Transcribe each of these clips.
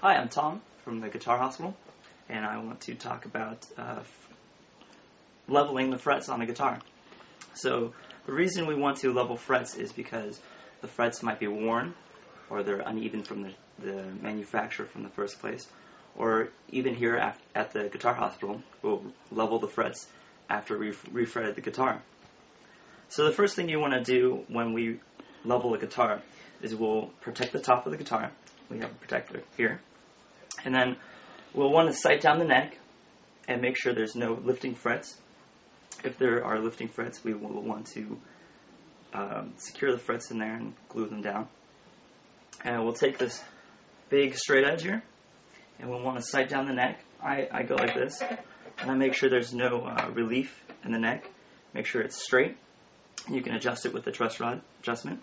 Hi, I'm Tom from the Guitar Hospital, and I want to talk about leveling the frets on the guitar. So the reason we want to level frets is because the frets might be worn, or they're uneven from the manufacturer from the first place, or even here at the Guitar Hospital, we'll level the frets after we've refretted the guitar. So the first thing you want to do when we level a guitar is we'll protect the top of the guitar. We have a protector here. And then we'll want to sight down the neck and make sure there's no lifting frets. If there are lifting frets, we will want to secure the frets in there and glue them down. And we'll take this big straight edge here, and we'll want to sight down the neck. I go like this, and I make sure there's no relief in the neck. Make sure it's straight. You can adjust it with the truss rod adjustment.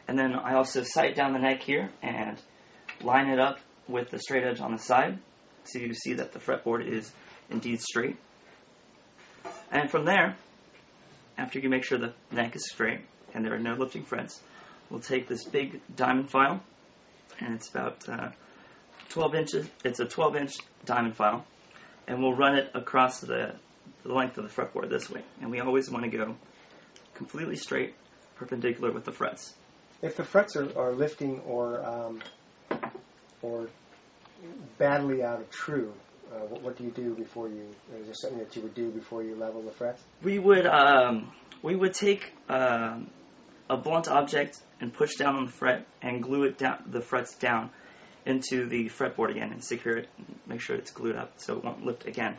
And then I also sight down the neck here and line it up with the straight edge on the side so you see that the fretboard is indeed straight. And from there, after you make sure the neck is straight and there are no lifting frets, we'll take this big diamond file, and it's about 12 inches. It's a 12-inch diamond file, and we'll run it across the length of the fretboard this way. And we always want to go completely straight, perpendicular with the frets. If the frets are lifting or badly out of true, what do you do before you? Is there something that you would do before you level the frets? We would take a blunt object and push down on the fret and glue it down, the frets down into the fretboard again, and secure it and make sure it's glued up so it won't lift again.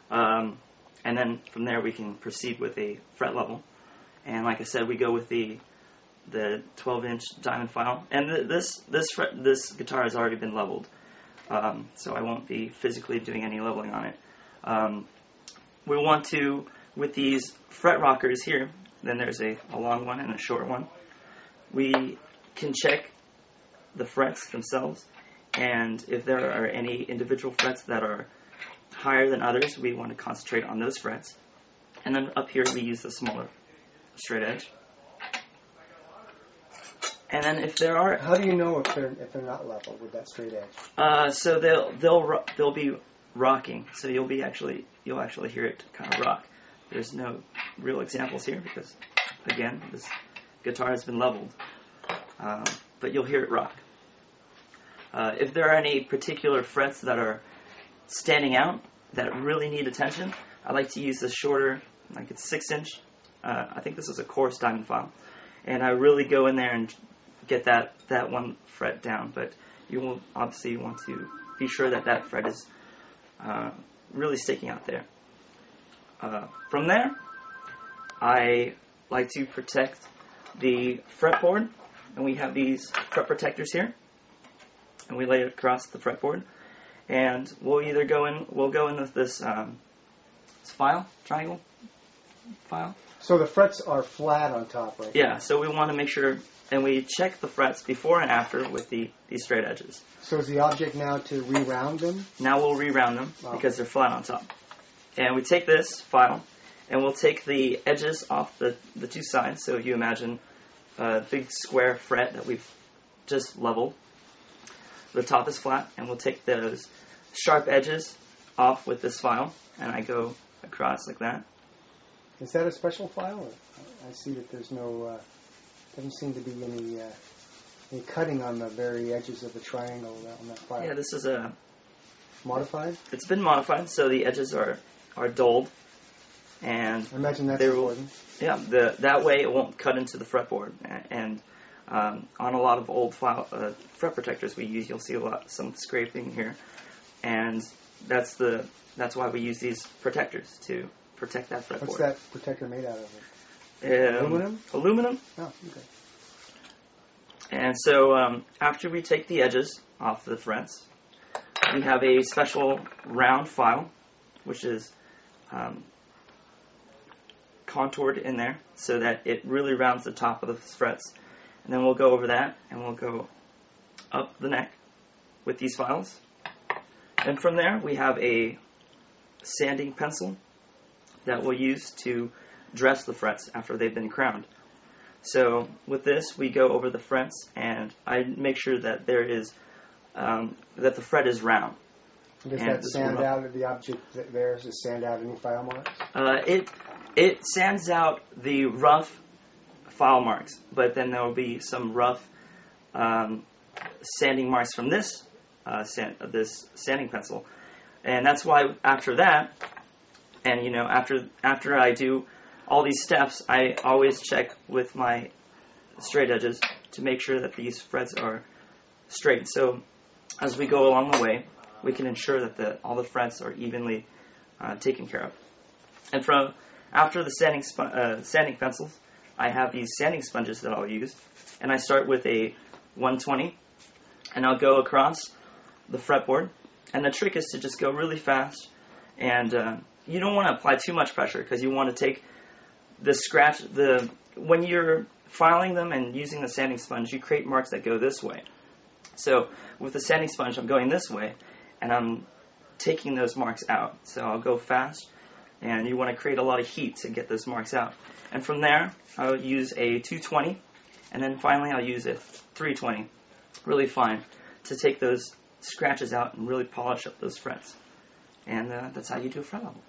And then from there we can proceed with a fret level. And like I said, we go with the 12-inch diamond file. And this guitar has already been leveled, so I won't be physically doing any leveling on it. We want to, with these fret rockers here, then there's a long one and a short one, we can check the frets themselves, and if there are any individual frets that are higher than others, we want to concentrate on those frets. And then up here we use the smaller straight edge. And then if there are, how do you know if they're not level with that straight edge? So they'll be rocking. So you'll actually hear it kind of rock. There's no real examples here because, again, this guitar has been leveled, but you'll hear it rock. If there are any particular frets that are standing out that really need attention, I like to use the shorter, like it's 6-inch. I think this is a coarse diamond file, and I really go in there and get that one fret down. But you will obviously want to be sure that fret is really sticking out there. From there, I like to protect the fretboard, and we have these fret protectors here, and we lay it across the fretboard. And we'll go in with this file, triangle file. So the frets are flat on top, right? Yeah, so we want to make sure, and we check the frets before and after with these straight edges. So is the object now to re-round them? Now we'll re-round them because they're flat on top. And we take this file, and we'll take the edges off the two sides. So you imagine a big square fret that we've just leveled. The top is flat, and we'll take those sharp edges off with this file, and I go across like that. Is that a special file? I see that there's no, doesn't seem to be any cutting on the very edges of the triangle on that file. Yeah, this is a modified. It's been modified, so the edges are dulled, and I imagine that's important. Yeah, that way it won't cut into the fretboard. And on a lot of old fret protectors you'll see some scraping here, and that's why we use these protectors to protect that fretboard. What's that protector made out of? Aluminum. Aluminum. Oh, okay. And so after we take the edges off the frets, we have a special round file, which is contoured in there so that it really rounds the top of the frets. And then we'll go over that, and we'll go up the neck with these files. And from there, we have a sanding pencil that we'll use to dress the frets after they've been crowned. So with this, we go over the frets, and I make sure that there is that the fret is round. Does And that this sand will- out the object there? Does it sand out any file marks? It sands out the rough file marks, but then there will be some rough sanding marks from this this sanding pencil, and that's why after that, and after I do all these steps, I always check with my straight edges to make sure that these frets are straight. So as we go along the way, we can ensure that all the frets are evenly taken care of. And after the sanding pencils, I have these sanding sponges that I'll use, and I start with a 120, and I'll go across the fretboard. And the trick is to just go really fast, and you don't want to apply too much pressure because you want to take the scratch. When you're filing them and using the sanding sponge, you create marks that go this way. So with the sanding sponge, I'm going this way, and I'm taking those marks out. So I'll go fast, and you want to create a lot of heat to get those marks out. And from there, I'll use a 220, and then finally I'll use a 320, really fine, to take those scratches out and really polish up those frets. And that's how you do a fret level.